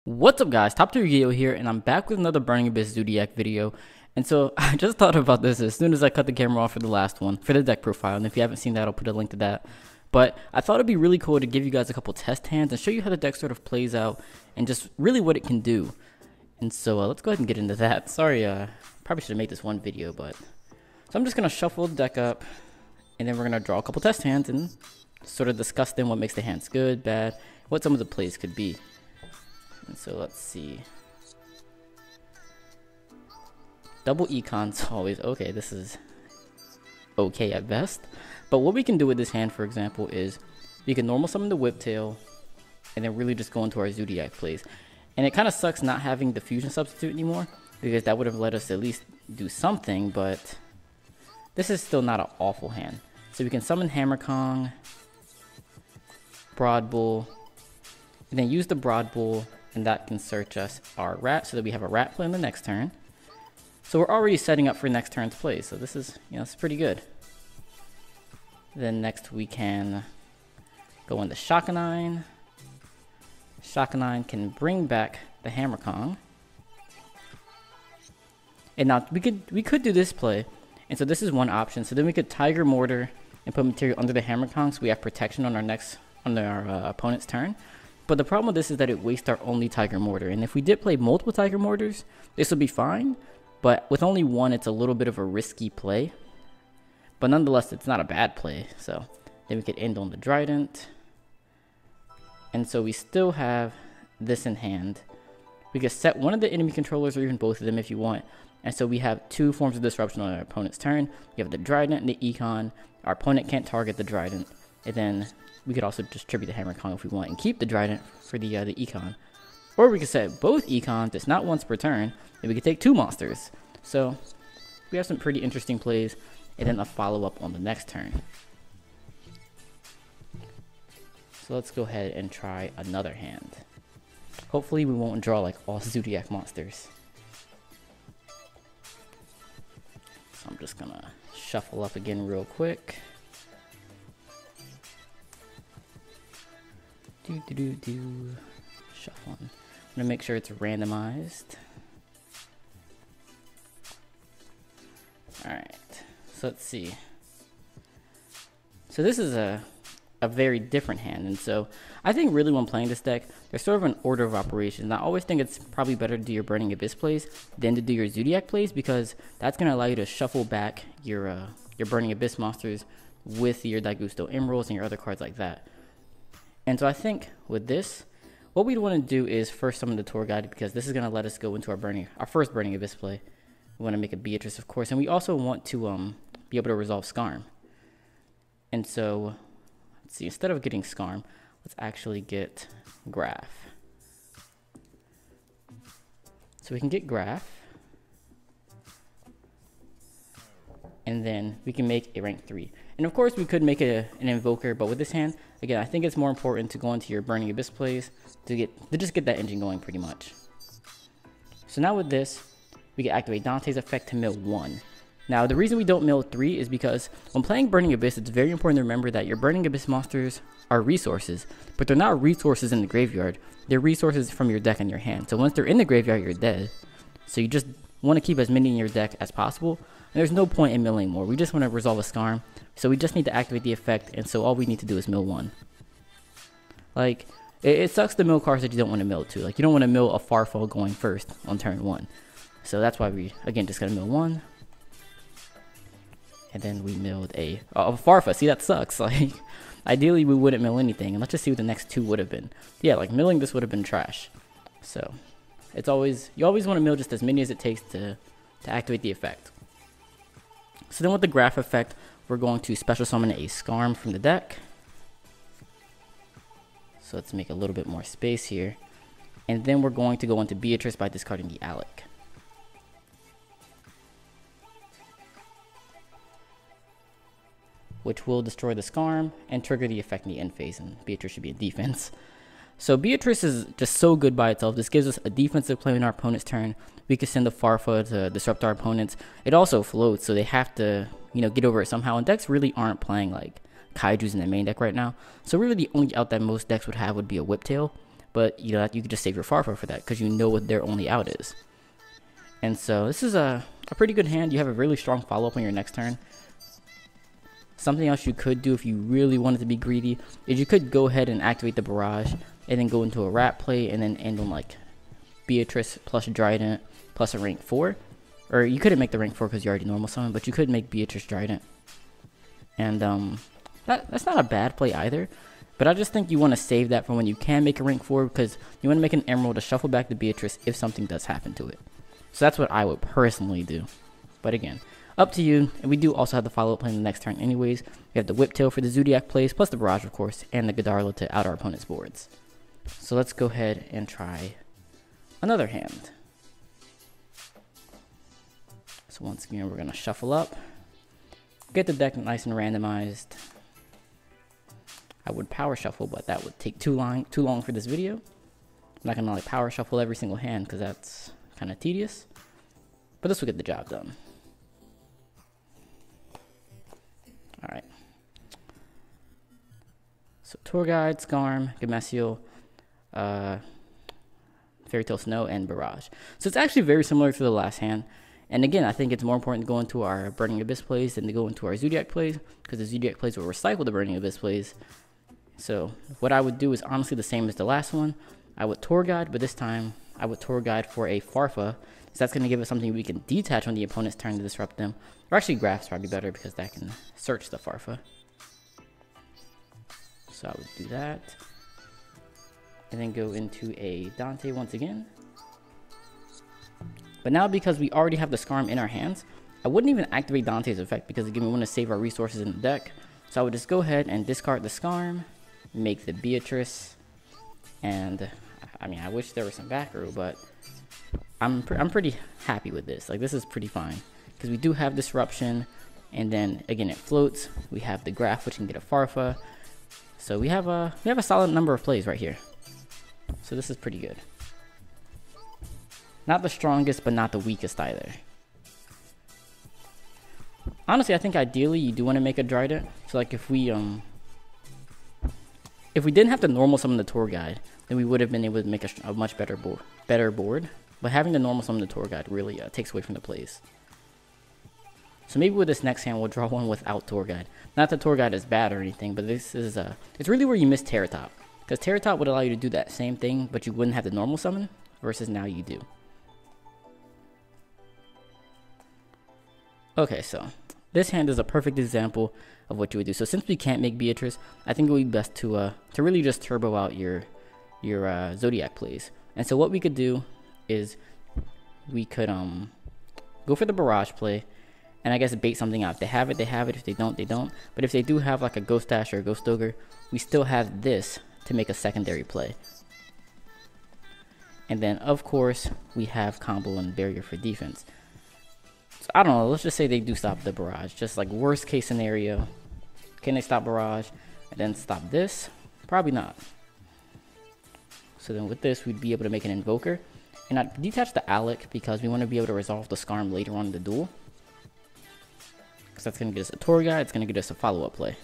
What's up guys, TopTierYugioh here, and I'm back with another Burning Abyss Zoodiac video. And so I just thought about this as soon as I cut the camera off for the last one, for the deck profile, and if you haven't seen that, I'll put a link to that. But I thought it'd be really cool to give you guys a couple test hands and show you how the deck sort of plays out and just really what it can do. And so let's go ahead and get into that. Sorry, probably should have made this one video, but... So I'm just going to shuffle the deck up, and then we're going to draw a couple test hands and sort of discuss them, what makes the hands good, bad, what some of the plays could be. And so let's see. Double econs always okay. This is okay at best. But what we can do with this hand, for example, is we can normal summon the Whiptail and then really just go into our Zoodiac plays. And it kind of sucks not having the fusion substitute anymore, because that would have let us at least do something, but this is still not an awful hand. So we can summon Hammer Kong, Broad Bull, and then use the Broad Bull, and that can search us our rat so that we have a rat play on the next turn. So we're already setting up for next turn's play, so this is, it's pretty good. Then next we can go into Shakanine. Shakanine can bring back the Hammer Kong. And now we could do this play, and so this is one option. So then we could Tiger Mortar and put material under the Hammer Kong, so we have protection on our opponent's turn. But the problem with this is that it wastes our only Tiger Mortar, and if we did play multiple Tiger Mortars, this would be fine. But with only one, it's a little bit of a risky play. But nonetheless, it's not a bad play. So then we could end on the Trident. And so we still have this in hand. We could set one of the enemy controllers or even both of them if you want. And so we have two forms of disruption on our opponent's turn. We have the Trident and the Econ. Our opponent can't target the Trident. And then we could also distribute the Hammer Kong if we want and keep the Trident for the Econ. Or we could set both Econs, it's not once per turn, and we could take two monsters. So we have some pretty interesting plays, and then a follow-up on the next turn. So let's go ahead and try another hand. Hopefully we won't draw like all Zoodiac monsters. So I'm just gonna shuffle up again real quick. Shuffling. I'm gonna make sure it's randomized. Alright, so let's see. So this is a very different hand, and so I think really when playing this deck, there's sort of an order of operations. I always think it's probably better to do your Burning Abyss plays than to do your Zoodiac plays, because that's gonna allow you to shuffle back your Burning Abyss monsters with your Daigusto Emeralds and your other cards like that. And so I think with this, what we'd want to do is first summon the Tour Guide, because this is going to let us go into our first Burning Abyss play. We want to make a Beatrice, of course, and we also want to be able to resolve Scarm. And so, let's see, instead of getting Scarm, let's actually get Graph. So we can get Graph, and then we can make a rank 3. And of course we could make an Invoker, but with this hand, again, I think it's more important to go into your Burning Abyss plays to just get that engine going pretty much. So now with this, we can activate Dante's effect to mill 1. Now the reason we don't mill 3 is because when playing Burning Abyss, it's very important to remember that your Burning Abyss monsters are resources, but they're not resources in the graveyard. They're resources from your deck and your hand. So once they're in the graveyard, you're dead. So you just want to keep as many in your deck as possible. And there's no point in milling more. We just want to resolve a Scarm. So we just need to activate the effect, and so all we need to do is mill 1. Like, it sucks to mill cards that you don't want to mill to. Like, you don't want to mill a Farfall going first on turn 1. So that's why we, again, just gotta mill 1. And then we milled a Farfa. See, that sucks. Like, ideally we wouldn't mill anything. And let's just see what the next two would have been. Yeah, like, milling this would have been trash. So, you always want to mill just as many as it takes to activate the effect. So then with the Graph effect, we're going to special summon a Scarm from the deck. So let's make a little bit more space here. And then we're going to go into Beatrice by discarding the Alec. Which will destroy the Scarm and trigger the effect in the end phase, and Beatrice should be in defense. So Beatrice is just so good by itself. This gives us a defensive play on our opponent's turn. We can send the Farfa to disrupt our opponents. It also floats, so they have to, get over it somehow. And decks really aren't playing like Kaijus in the main deck right now. So really the only out that most decks would have would be a Whiptail. but you could just save your Farfa for that because you know what their only out is. And so this is a pretty good hand. You have a really strong follow-up on your next turn. Something else you could do if you really wanted to be greedy is you could go ahead and activate the barrage and then go into a rat play and then end on like Beatrice plus Trident plus a rank 4. Or you couldn't make the rank 4 because you already normal summon, but you could make Beatrice Trident. And that's not a bad play either. But I just think you want to save that for when you can make a rank 4 because you want to make an Emerald to shuffle back to Beatrice if something does happen to it. So that's what I would personally do. But again, up to you. And we do also have the follow-up plan the next turn anyways. We have the Whiptail for the Zoodiac plays, plus the Barrage of course, and the Godarla to out our opponent's boards. So let's go ahead and try another hand. So once again, we're going to shuffle up. Get the deck nice and randomized. I would power shuffle, but that would take too long for this video. I'm not going to like power shuffle every single hand because that's kind of tedious. But this will get the job done. Alright. So Tour Guide, Skarm, Gameciel, Fairy Tale Snow, and Barrage. So it's actually very similar to the last hand. And again, I think it's more important to go into our Burning Abyss plays than to go into our Zoodiac plays, because the Zoodiac plays will recycle the Burning Abyss plays. So what I would do is honestly the same as the last one. I would Tour Guide, but this time I would Tour Guide for a Farfa. So that's going to give us something we can detach on the opponent's turn to disrupt them. Or actually Graph's probably better because that can search the Farfa. So I would do that. And then go into a Dante once again. But now because we already have the Skarm in our hands, I wouldn't even activate Dante's effect because again we want to save our resources in the deck. So I would just go ahead and discard the Skarm, make the Beatrice, and I mean I wish there was some back row, but I'm pretty happy with this. Like this is pretty fine because we do have Disruption, and then again it floats. We have the Graph which can get a Farfa, so we have a solid number of plays right here. So this is pretty good. Not the strongest, but not the weakest either. Honestly, I think ideally you do want to make a Trident. So like if we didn't have to normal summon the Tour Guide, then we would have been able to make a much better board. But having the normal summon the Tour Guide really takes away from the plays. So maybe with this next hand, we'll draw one without Tour Guide. Not that Tour Guide is bad or anything, but this is it's really where you miss Terra Top. Because Terra Top would allow you to do that same thing, but you wouldn't have to normal summon, versus now you do. Okay, so this hand is a perfect example of what you would do. So since we can't make Beatrice, I think it would be best to really just turbo out your Zoodiac plays. And so what we could do is we could go for the Barrage play, and I guess bait something out. If they have it, they have it. If they don't, they don't. But if they do have like a Ghost Dash or a Ghost Ogre, we still have this to make a secondary play. And then of course we have combo and barrier for defense. So I don't know, let's just say they do stop the Barrage. Just like worst case scenario. Can they stop Barrage and then stop this? Probably not. So then with this, we'd be able to make an Invoker. And I'd detach the Alec because we want to be able to resolve the Skarm later on in the duel. Because that's going to get us a Tour Guide, it's going to get us a follow-up play.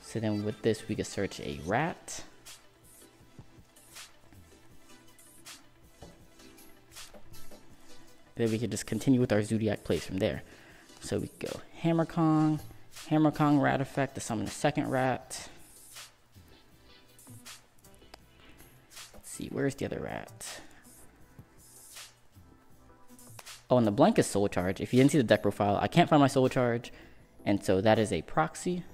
So then with this, we could search a Rat. Then we could just continue with our Zoodiac plays from there. So we could go Hammer Kong Rat effect to summon a second Rat. Let's see, where's the other Rat? Oh, and the blank is Soul Charge. If you didn't see the deck profile, I can't find my Soul Charge, and so that is a proxy.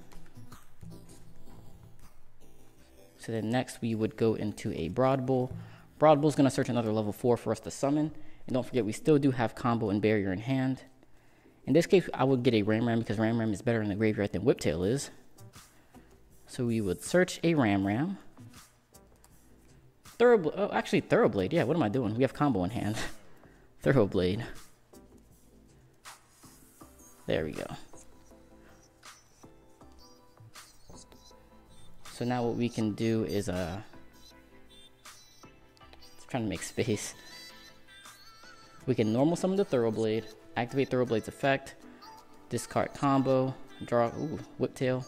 So then next we would go into a Broad Bull. Broad Bull's going to search another level 4 for us to summon. And don't forget, we still do have combo and barrier in hand. In this case, I would get a Ram because Ram is better in the graveyard than Whiptail is. So we would search a Ram. Thoroughblade. Oh, actually, Thoroughblade. Yeah, what am I doing? We have combo in hand. Thoroughblade. There we go. So now what we can do is trying to make space. We can normal summon the Thoroughblade, activate Thoroughblade's effect, discard combo, draw Whiptail,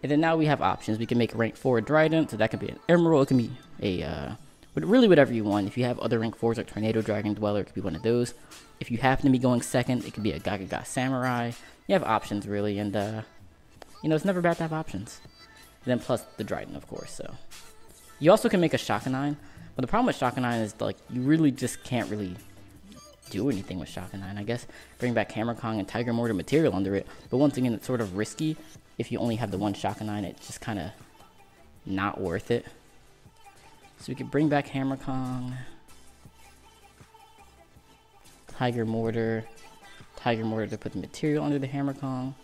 And then now we have options. We can make a rank 4 Trident, so that could be an Emerald, it can be a, really whatever you want. If you have other rank 4s like Tornado Dragon Dweller, it could be one of those. If you happen to be going second, it could be a Gaga Samurai. You have options really, and you know, it's never bad to have options. And then plus the Trident, of course, so. You also can make a Shakanine, but the problem with Shakanine is like, you really just can't really do anything with Shakanine. I guess bring back Hammer Kong and Tiger Mortar material under it, but once again, it's sort of risky. If you only have the one Shakanine, it's just kind of not worth it. So we could bring back Hammer Kong, Tiger Mortar to put the material under the Hammer Kong.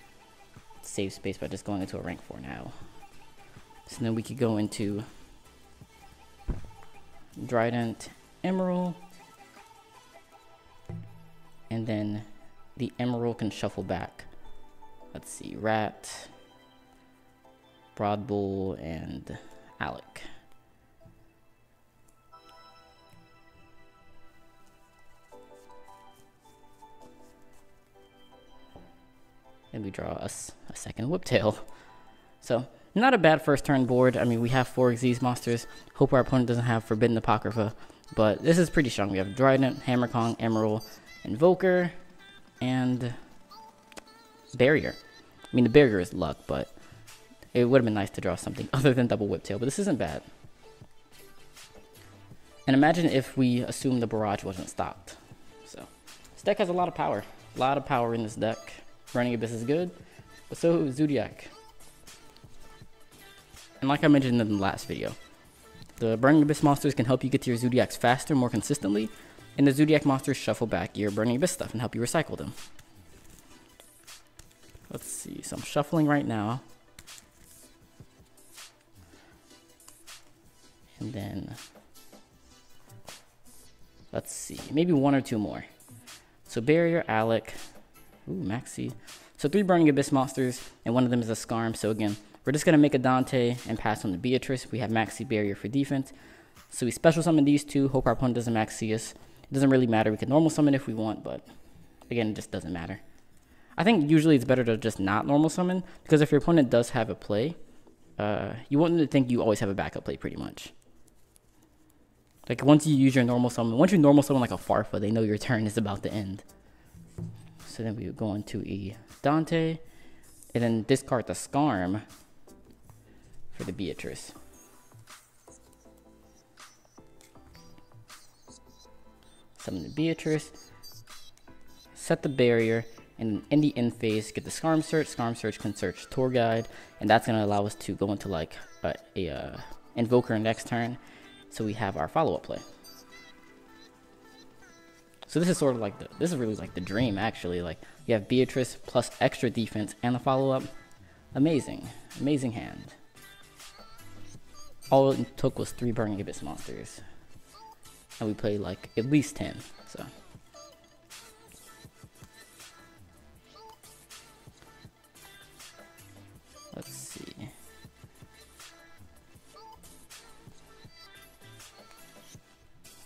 Save space by just going into a rank 4 now. So then we could go into Trident, Emerald, and then the Emerald can shuffle back. Let's see, Rat, Broad Bull, and Alec. And we draw us a second Whiptail. So, not a bad first turn board. I mean, we have 4 Xyz monsters. Hope our opponent doesn't have Forbidden Apocrypha. But this is pretty strong. We have Trident, Hammer Kong, Emerald, Invoker, and Barrier. I mean, the Barrier is luck, but it would have been nice to draw something other than double Whiptail, but this isn't bad. And imagine if we assume the barrage wasn't stopped. So, this deck has a lot of power. A lot of power in this deck. Burning Abyss is good, but so is Zoodiac. And like I mentioned in the last video, the Burning Abyss monsters can help you get to your Zoodiacs faster, more consistently, and the Zoodiac monsters shuffle back your Burning Abyss stuff and help you recycle them. Let's see, so I'm shuffling right now. And then, let's see, maybe 1 or 2 more. So Barrier, Alec, ooh, Maxi. So 3 Burning Abyss monsters, and one of them is a Skarm. So again, we're just going to make a Dante and pass on the Beatrice. We have Maxi Barrier for defense. So we special summon these 2, hope our opponent doesn't Maxi us. It doesn't really matter, we can normal summon if we want, but again, it just doesn't matter. I think usually it's better to just not normal summon, because if your opponent does have a play, you want them to think you always have a backup play pretty much. Like once you use your normal summon, once you normal summon like a Farfa, they know your turn is about to end. So then we would go into a Dante, and then discard the Skarm for the Beatrice. Summon the Beatrice, set the Barrier, and in the end phase, get the Skarm Search. Skarm Search can search Tour Guide, and that's going to allow us to go into like a Invoker next turn. So we have our follow-up play. So this is sort of like this is really like the dream actually. Like you have Beatrice plus extra defense and the follow-up. Amazing, amazing hand. All it took was 3 Burning Abyss monsters, and we played like at least 10. So let's see.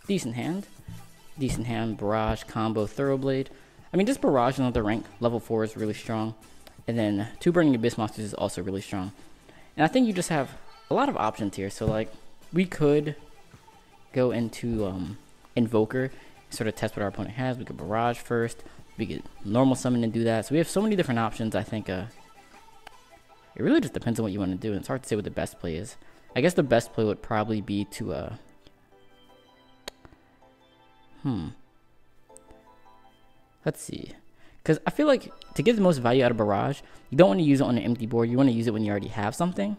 Decent hand. Decent hand, Barrage, Combo, Thoroughblade. I mean, just Barrage another rank. Level 4 is really strong. And then 2 Burning Abyss monsters is also really strong. And I think you just have a lot of options here. So, like, we could go into Invoker, sort of test what our opponent has. We could Barrage first. We could normal summon and do that. So we have so many different options. I think it really just depends on what you want to do. And it's hard to say what the best play is. I guess the best play would probably be to let's see. Because I feel like to get the most value out of Barrage, you don't want to use it on an empty board. You want to use it when you already have something.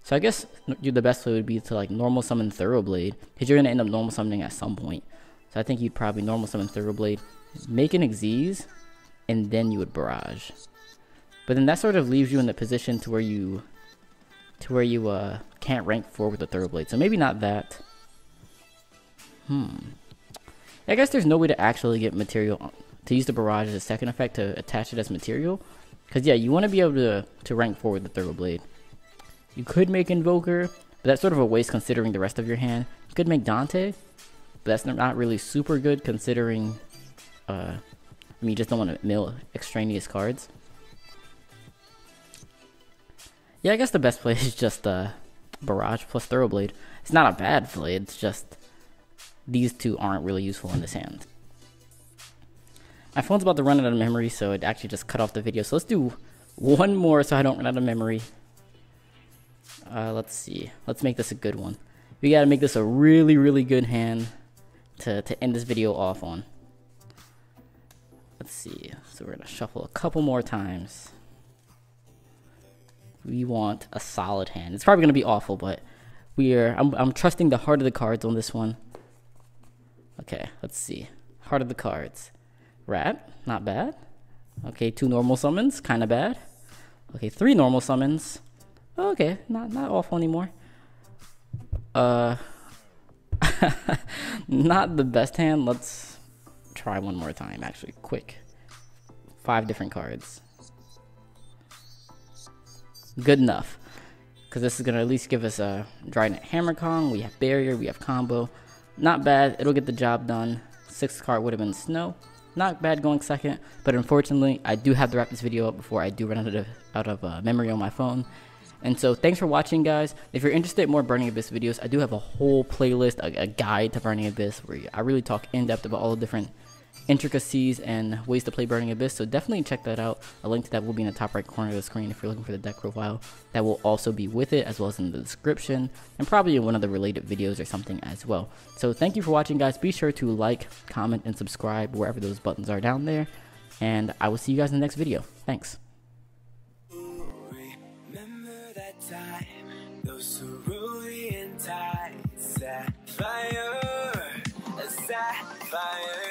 So I guess the best play would be to like normal summon Thoroughblade, because you're going to end up normal summoning at some point. So I think you'd probably normal summon Thoroughblade, make an Xyz, and then you would Barrage. But then that sort of leaves you in the position to where you can't rank 4 with the Thoroughblade. So maybe not that. I guess there's no way to actually get material to use the Barrage as a second effect to attach it as material. Because yeah, you want to be able to rank 4 with the Thoroughblade. You could make Invoker, but that's sort of a waste considering the rest of your hand. You could make Dante, but that's not really super good considering I mean, you just don't want to mill extraneous cards. Yeah, I guess the best play is just Barrage plus Throw Blade. It's not a bad play, it's just these two aren't really useful in this hand. My phone's about to run out of memory, so it actually just cut off the video. So let's do one more so I don't run out of memory. Let's see. Let's make this a good one. We gotta make this a really, really good hand to end this video off on. Let's see. So we're gonna shuffle a couple more times. We want a solid hand. It's probably gonna be awful, but I'm trusting the heart of the cards on this one. Okay, let's see. Heart of the cards. Rat, not bad. Okay, 2 normal summons, kind of bad. Okay, 3 normal summons. Okay, not awful anymore. Not the best hand. Let's try one more time, actually, quick. 5 different cards. Good enough. Because this is going to at least give us a Trident Hammer Kong. We have Barrier, we have Combo. Not bad, it'll get the job done. 6th card would have been Snow. Not bad going second, but unfortunately, I do have to wrap this video up before I do run out of memory on my phone. And so, thanks for watching, guys. If you're interested in more Burning Abyss videos, I do have a whole playlist, a guide to Burning Abyss, where I really talk in depth about all the different intricacies and ways to play Burning Abyss. So definitely check that out. A link to that will be in the top right corner of the screen if you're looking for the deck profile. That will also be with it, as well as in the description, and probably in one of the related videos or something as well. So thank you for watching, guys. Be sure to like, comment, and subscribe wherever those buttons are down there. And I will see you guys in the next video. Thanks. Remember that time, those cerulean tides, Sapphire, Sapphire.